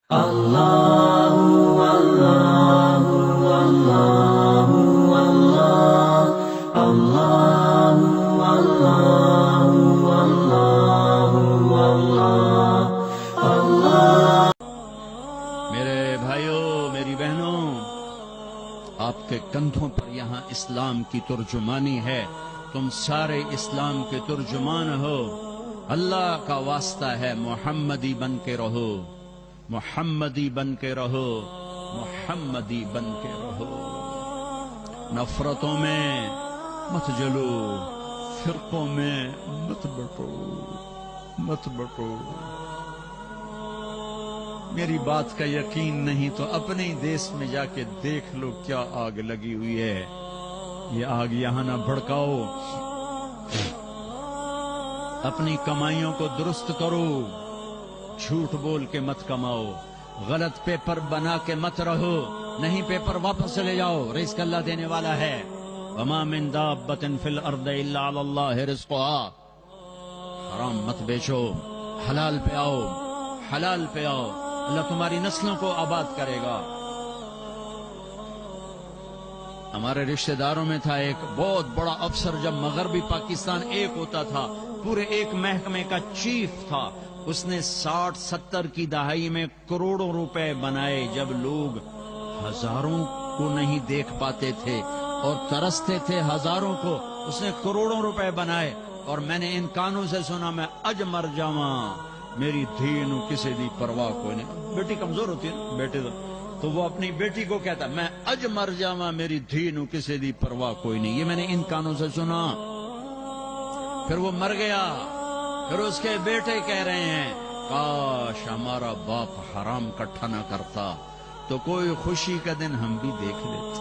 اللہ اللہ اللہ اللہ اللہ اللہ اللہ۔ میرے بھائیوں، میری بہنوں، آپ کے کندھوں پر یہاں اسلام کی ترجمانی ہے، تم سارے اسلام کے ترجمان ہو۔ اللہ کا واسطہ ہے، محمدی بن کے رہو، محمدی بن کے رہو، محمدی بن کے رہو۔ نفرتوں میں مت جلو، فرقوں میں مت بٹو، مت بٹو۔ میری بات کا یقین نہیں تو اپنے ہی دیس میں جا کے دیکھ لو کیا آگ لگی ہوئی ہے۔ یہ آگ یہاں نہ بھڑکاؤ، اپنی کمائیوں کو درست کرو، جھوٹ بول کے مت کماؤ، غلط پیپر بنا کے مت رہو، نہیں پیپر واپس لے جاؤ، رزق اللہ دینے والا ہے۔ وما من دابۃ فی الارض الا علی اللہ رزقها۔ حرام مت بیچو، حلال پہ آؤ، حلال پہ آؤ، اللہ تمہاری نسلوں کو آباد کرے گا۔ ہمارے رشتہ داروں میں تھا ایک بہت بڑا افسر، جب مغربی پاکستان ایک ہوتا تھا، پورے ایک محکمے کا چیف تھا، اس نے 60-70 کی دہائی میں کروڑوں روپے بنائے، جب لوگ ہزاروں کو نہیں دیکھ پاتے تھے اور ترستے تھے ہزاروں کو، اس نے کروڑوں روپے بنائے۔ اور میں نے ان کانوں سے سنا، میں اج مر جاواں میری دھی نو کسی دی پرواہ کوئی نہیں۔ بیٹی کمزور ہوتی ہے نا، بیٹے تو وہ اپنی بیٹی کو کہتا ہے میں اج مر جاواں میری دھی نو کسی دی پرواہ کوئی نہیں۔ یہ میں نے ان کانوں سے سنا۔ پھر وہ مر گیا، پھر اس کے بیٹے کہہ رہے ہیں کاش ہمارا باپ حرام کٹھا نہ کرتا تو کوئی خوشی کا دن ہم بھی دیکھ لیتے،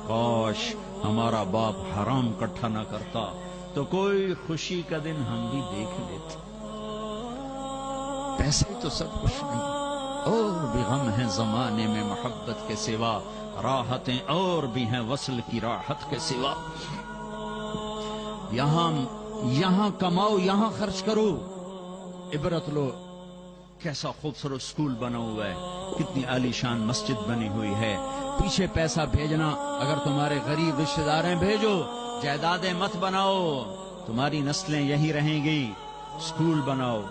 کاش ہمارا باپ حرام کٹھا نہ کرتا تو کوئی خوشی کا دن ہم بھی دیکھ لیتے۔ پیسے تو سب کچھ نہیں، اور بھی غم ہیں زمانے میں محبت کے سوا، راحتیں اور بھی ہیں وصل کی راحت کے سوا۔ یہاں کماؤ، یہاں خرچ کرو، عبرت لو۔ کیسا خوبصورت سکول بنا ہوا ہے، کتنی عالی شان مسجد بنی ہوئی ہے۔ پیچھے پیسہ بھیجنا، اگر تمہارے غریب رشتہ دار ہیں بھیجو، جائیدادیں مت بناؤ، تمہاری نسلیں یہی رہیں گی۔ سکول بناؤ،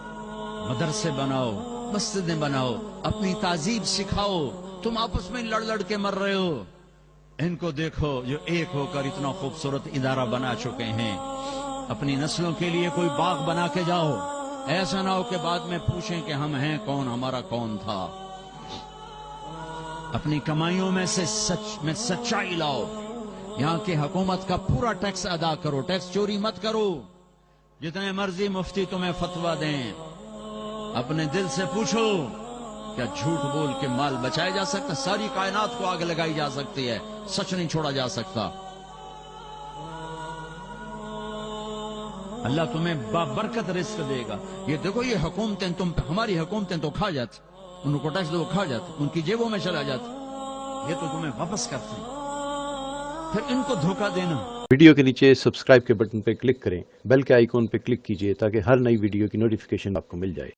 مدرسے بناؤ، مسجدیں بناؤ، اپنی تہذیب سکھاؤ۔ تم آپس میں لڑ لڑ کے مر رہے ہو، ان کو دیکھو جو ایک ہو کر اتنا خوبصورت ادارہ بنا چکے ہیں۔ اپنی نسلوں کے لیے کوئی باغ بنا کے جاؤ، ایسا نہ ہو کہ بعد میں پوچھیں کہ ہم ہیں کون، ہمارا کون تھا۔ اپنی کمائیوں میں سے سچائی لاؤ، یہاں کی حکومت کا پورا ٹیکس ادا کرو، ٹیکس چوری مت کرو۔ جتنے مرضی مفتی تمہیں فتویٰ دیں، اپنے دل سے پوچھو کیا جھوٹ بول کے مال بچایا جا سکتا؟ ساری کائنات کو آگ لگائی جا سکتی ہے، سچ نہیں چھوڑا جا سکتا۔ اللہ تمہیں بابرکت رزق دے گا۔ یہ دیکھو، یہ حکومتیں ہماری حکومتیں تو کھا جاتی، ان کو ٹیکس دو کھا جاتی، ان کی جیبوں میں چلا جاتا، یہ تو تمہیں واپس کرتے ہیں، پھر ان کو دھوکہ دینا۔ ویڈیو کے نیچے سبسکرائب کے بٹن پر کلک کریں، بیل کے آئیکن پر کلک کیجئے تاکہ ہر نئی ویڈیو کی نوٹیفیکیشن آپ کو مل جائے۔